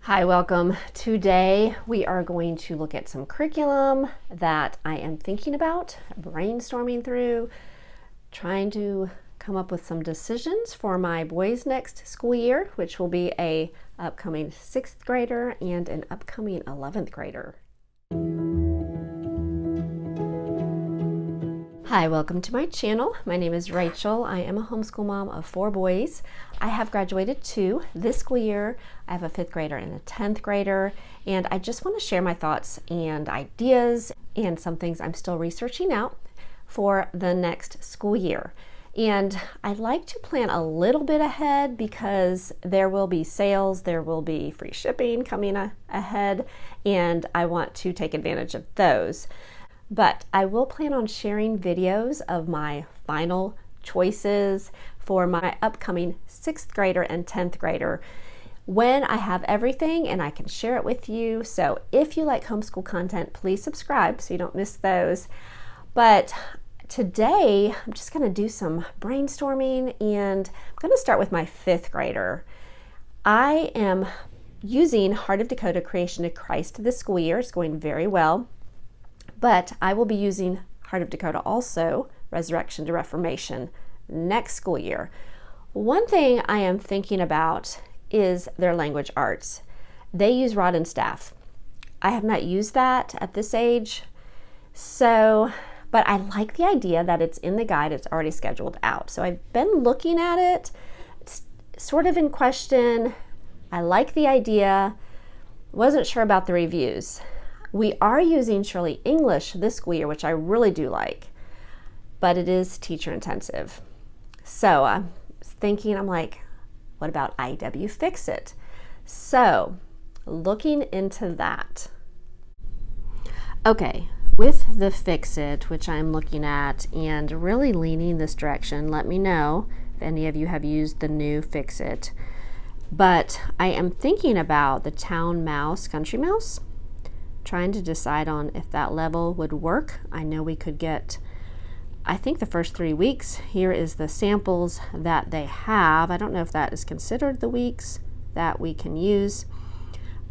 Hi, welcome. Today we are going to look at some curriculum that I am thinking about, brainstorming through, trying to come up with some decisions for my boys' next school year, which will be a upcoming 6th grader and an upcoming 11th grader. Hi, welcome to my channel. My name is Rachel. I am a homeschool mom of 4 boys. I have graduated 2 this school year. I have a 5th grader and a 10th grader, and I just want to share my thoughts and ideas and some things I'm still researching out for the next school year. And I like to plan a little bit ahead because there will be sales, there will be free shipping coming ahead, and I want to take advantage of those. But I will plan on sharing videos of my final choices for my upcoming 6th grader and 10th grader when I have everything and I can share it with you. So if you like homeschool content, please subscribe so you don't miss those. But today I'm just going to do some brainstorming, and I'm going to start with my 5th grader. I am using Heart of Dakota Creation to Christ this school year. It's going very well. But I will be using Heart of Dakota also, Resurrection to Reformation, next school year. One thing I am thinking about is their language arts. They use rod and staff. I have not used that at this age, but I like the idea that it's in the guide, it's already scheduled out. So I've been looking at it, it's sort of in question. I like the idea, wasn't sure about the reviews. We are using Shirley English this school year, which I really do like, but it is teacher intensive. So I'm thinking, I'm like, what about IW Fix It? So looking into that. Okay, with the Fix It, which I'm looking at and really leaning this direction, let me know if any of you have used the new Fix It. But I am thinking about the Town Mouse, Country Mouse, trying to decide on if that level would work. I know we could get, I think, the first 3 weeks. Here is the samples that they have. I don't know if that is considered the weeks that we can use,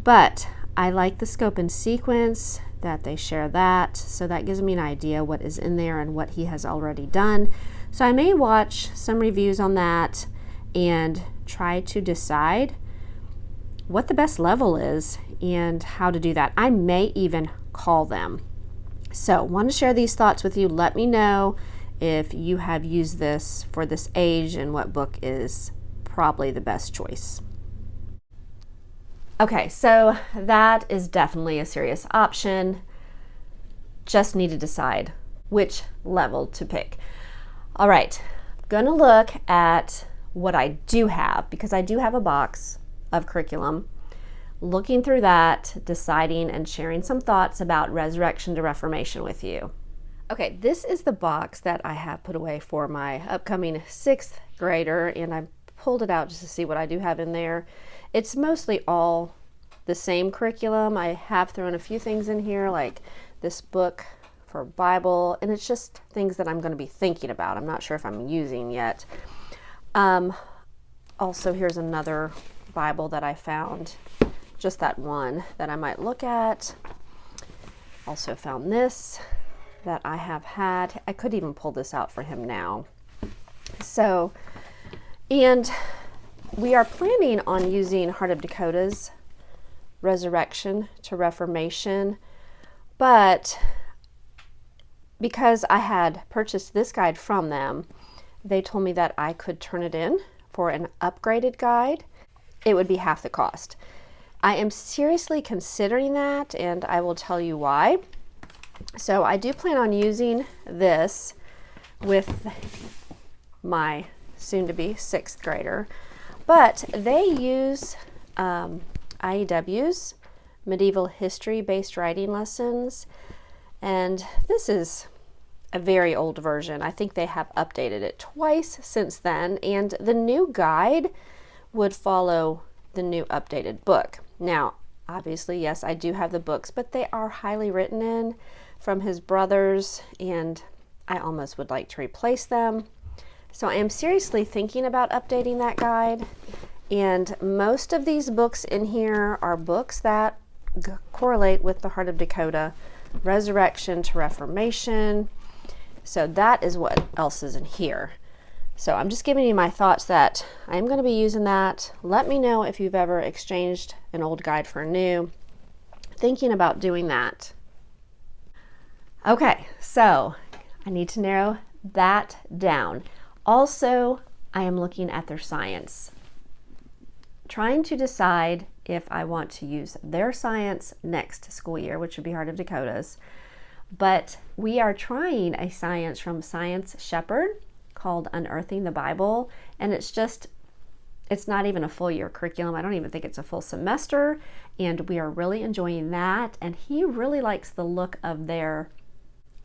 but I like the scope and sequence that they share that. So that gives me an idea what is in there and what he has already done. So I may watch some reviews on that and try to decide what the best level is and how to do that. I may even call them. So want to share these thoughts with you. Let me know if you have used this for this age and what book is probably the best choice. Okay, so that is definitely a serious option. Just need to decide which level to pick. All right, I'm gonna look at what I do have, because I do have a box of curriculum. Looking through that, deciding and sharing some thoughts about Resurrection to Reformation with you. Okay, this is the box that I have put away for my upcoming 6th grader, and I pulled it out just to see what I do have in there. It's mostly all the same curriculum. I have thrown a few things in here, like this book for Bible, and it's just things that I'm going to be thinking about. I'm not sure if I'm using yet. Also, here's another Bible that I found, just that one that I might look at. Also found this that I have had. I could even pull this out for him now. So, and we are planning on using Heart of Dakota's Resurrection to Reformation, but because I had purchased this guide from them, they told me that I could turn it in for an upgraded guide. It would be half the cost. I am seriously considering that, and I will tell you why. So I do plan on using this with my soon-to-be 6th grader, but they use IEW's medieval history-based writing lessons, and this is a very old version. I think they have updated it twice since then, and the new guide would follow the new updated book. Now, obviously, yes, I do have the books, but they are highly written in from his brothers, and I almost would like to replace them. So I am seriously thinking about updating that guide, And most of these books in here are books that correlate with the Heart of Dakota, Resurrection to Reformation. So that is what else is in here. So I'm just giving you my thoughts that I'm going to be using that. Let me know if you've ever exchanged an old guide for a new. Thinking about doing that. Okay, so I need to narrow that down. Also, I am looking at their science, trying to decide if I want to use their science next school year, which would be Heart of Dakota's. But we are trying a science from Science Shepherd called Unearthing the Bible, and it's not even a full year curriculum. I don't even think it's a full semester, and we are really enjoying that. And he really likes the look of their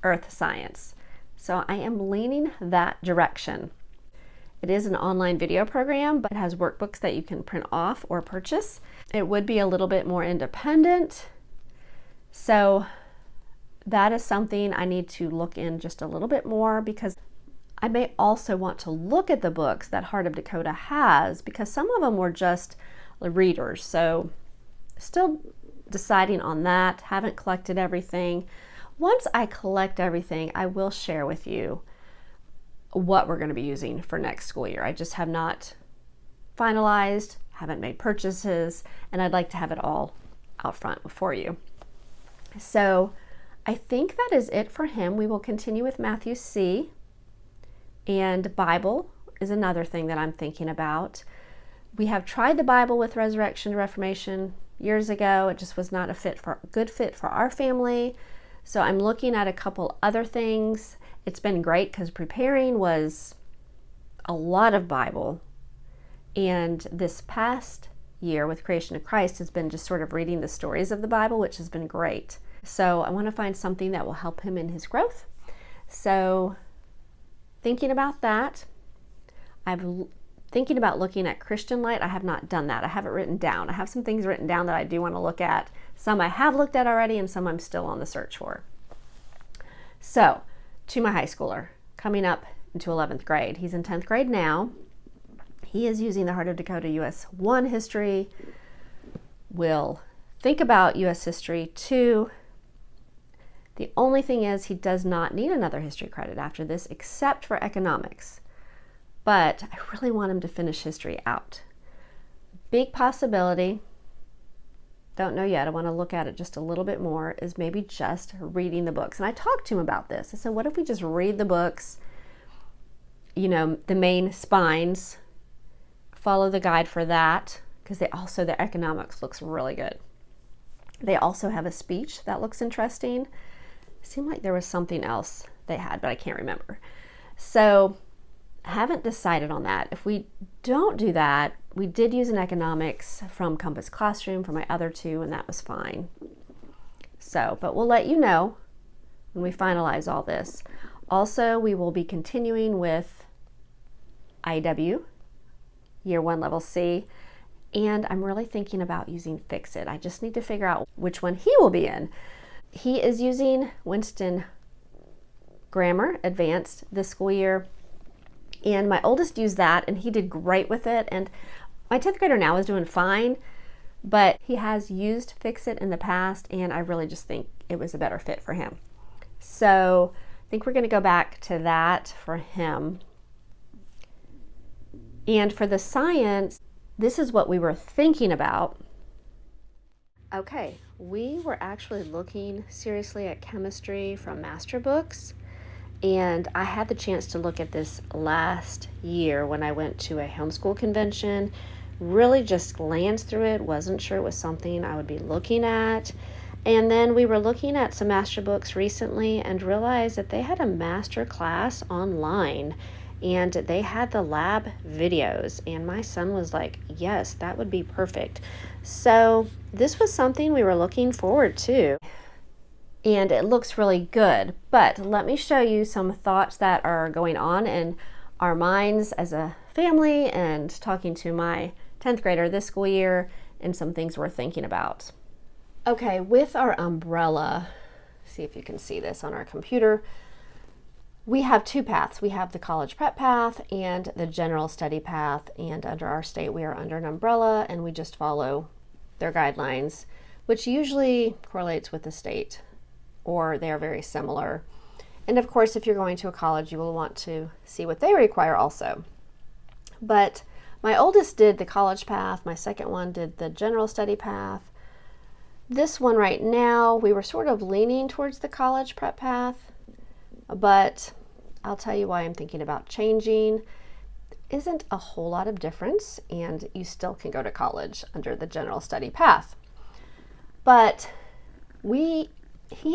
earth science. So I am leaning that direction. It is an online video program, but it has workbooks that you can print off or purchase. It would be a little bit more independent. So that is something I need to look in just a little bit more, because I may also want to look at the books that Heart of Dakota has, because some of them were just readers. So still deciding on that. Haven't collected everything. Once I collect everything, I will share with you what we're going to be using for next school year. I just have not finalized, haven't made purchases, and I'd like to have it all out front for you. So I think that is it for him. We will continue with Matthew C. And Bible is another thing that I'm thinking about. We have tried the Bible with Resurrection to Reformation years ago. It just was not a good fit for our family. So I'm looking at a couple other things. It's been great because preparing was a lot of Bible. And this past year with Creation of Christ has been just sort of reading the stories of the Bible, which has been great. So I want to find something that will help him in his growth. So thinking about that. I'm thinking about looking at Christian Light. I have not done that. I have it written down. I have some things written down that I do want to look at. Some I have looked at already, and some I'm still on the search for. So, to my high schooler, coming up into 11th grade. He's in 10th grade now. He is using the Heart of Dakota US 1 history. Will think about US history 2. The only thing is he does not need another history credit after this, except for economics. But I really want him to finish history out. Big possibility, don't know yet, I want to look at it just a little bit more, is maybe just reading the books. And I talked to him about this. I said, what if we just read the books, the main spines, follow the guide for that, because their economics looks really good. They also have a speech that looks interesting. Seemed like there was something else they had, but I can't remember. So I haven't decided on that. If we don't do that, we did use an economics from Compass Classroom for my other two, and that was fine. So, but we'll let you know when we finalize all this. Also, we will be continuing with IW, Year 1 Level C, and I'm really thinking about using Fix-It. I just need to figure out which one he will be in. He is using Winston Grammar Advanced this school year, and my oldest used that, and he did great with it, and my 10th grader now is doing fine, but he has used Fix-It in the past, and I really just think it was a better fit for him. So I think we're going to go back to that for him. And for the science, this is what we were thinking about. Okay, we were actually looking seriously at chemistry from master books, and I had the chance to look at this last year when I went to a homeschool convention. Really just glanced through it, wasn't sure it was something I would be looking at. And then we were looking at some master books recently and realized that they had a master class online, and they had the lab videos, and my son was like, yes, that would be perfect. So this was something we were looking forward to, and it looks really good. But let me show you some thoughts that are going on in our minds as a family, and talking to my 10th grader this school year, and some things we're thinking about. Okay, with our umbrella, see if you can see this on our computer. We have two paths. We have the college prep path and the general study path, and under our state we are under an umbrella and we just follow their guidelines, which usually correlates with the state, or they are very similar. And of course, if you're going to a college, you will want to see what they require also. But my oldest did the college path, my second one did the general study path. This one right now, we were sort of leaning towards the college prep path, but I'll tell you why I'm thinking about changing. Isn't a whole lot of difference, and you still can go to college under the general study path. But he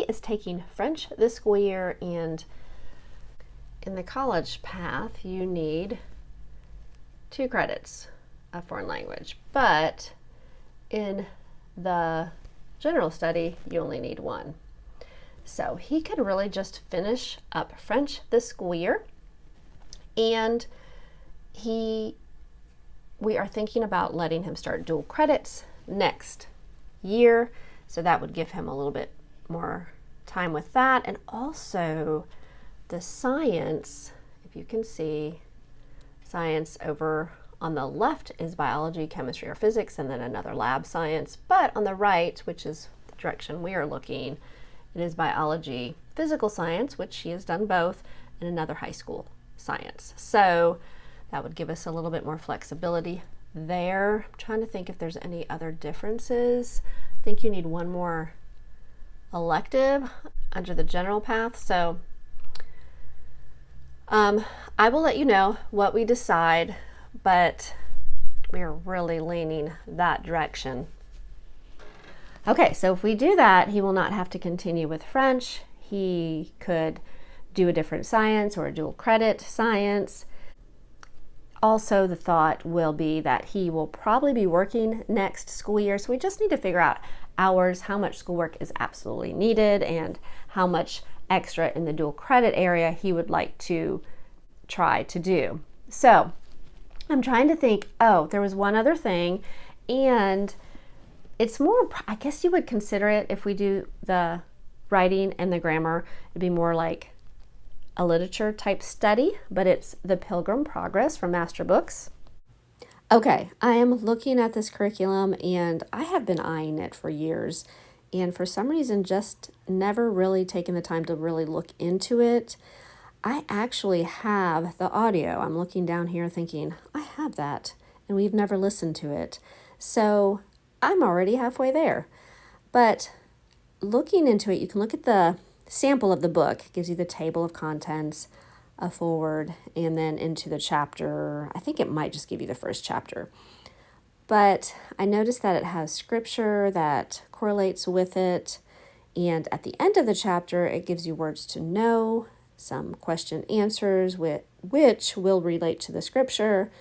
is taking French this school year, and in the college path you need 2 credits of foreign language, but in the general study you only need 1. So he could really just finish up French this school year, and we are thinking about letting him start dual credits next year, so that would give him a little bit more time with that. And also the science, if you can see, science over on the left is biology, chemistry, or physics, and then another lab science. But on the right, which is the direction we are looking, it is biology, physical science, which she has done both, and another high school science. So that would give us a little bit more flexibility there. I'm trying to think if there's any other differences. I think you need 1 more elective under the general path. So I will let you know what we decide, but we are really leaning that direction. Okay, so if we do that, he will not have to continue with French. He could do a different science or a dual credit science. Also, the thought will be that he will probably be working next school year, so we just need to figure out hours, how much schoolwork is absolutely needed, and how much extra in the dual credit area he would like to try to do. So I'm trying to think, there was one other thing, and it's more, I guess you would consider it, if we do the writing and the grammar, it'd be more like a literature type study, but it's the Pilgrim Progress from Master Books. Okay, I am looking at this curriculum and I have been eyeing it for years, and for some reason just never really taken the time to really look into it. I actually have the audio. I'm looking down here thinking, I have that, and we've never listened to it. So I'm already halfway there. But looking into it, you can look at the sample of the book. It gives you the table of contents, a forward, and then into the chapter. I think it might just give you the first chapter. But I noticed that it has scripture that correlates with it. And at the end of the chapter, it gives you words to know, some question answers which will relate to the scripture,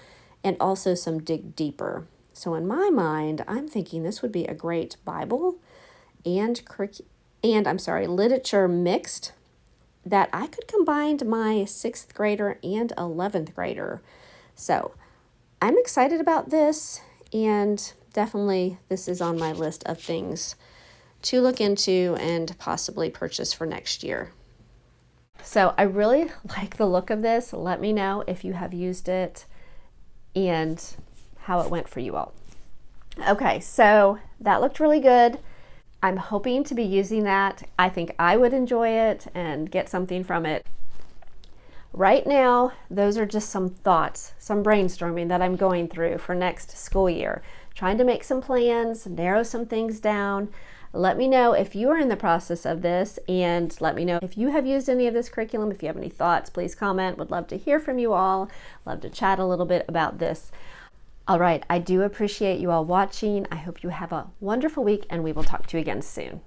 and also some dig deeper. So in my mind, I'm thinking this would be a great Bible and literature mixed, that I could combine my 6th grader and 11th grader. So I'm excited about this, and definitely this is on my list of things to look into and possibly purchase for next year. So I really like the look of this. Let me know if you have used it and how it went for you all. Okay, so that looked really good. I'm hoping to be using that. I think I would enjoy it and get something from it. Right now, those are just some thoughts, some brainstorming that I'm going through for next school year. Trying to make some plans, narrow some things down. Let me know if you are in the process of this, and let me know if you have used any of this curriculum. If you have any thoughts, please comment. Would love to hear from you all. Love to chat a little bit about this. All right, I do appreciate you all watching. I hope you have a wonderful week, and we will talk to you again soon.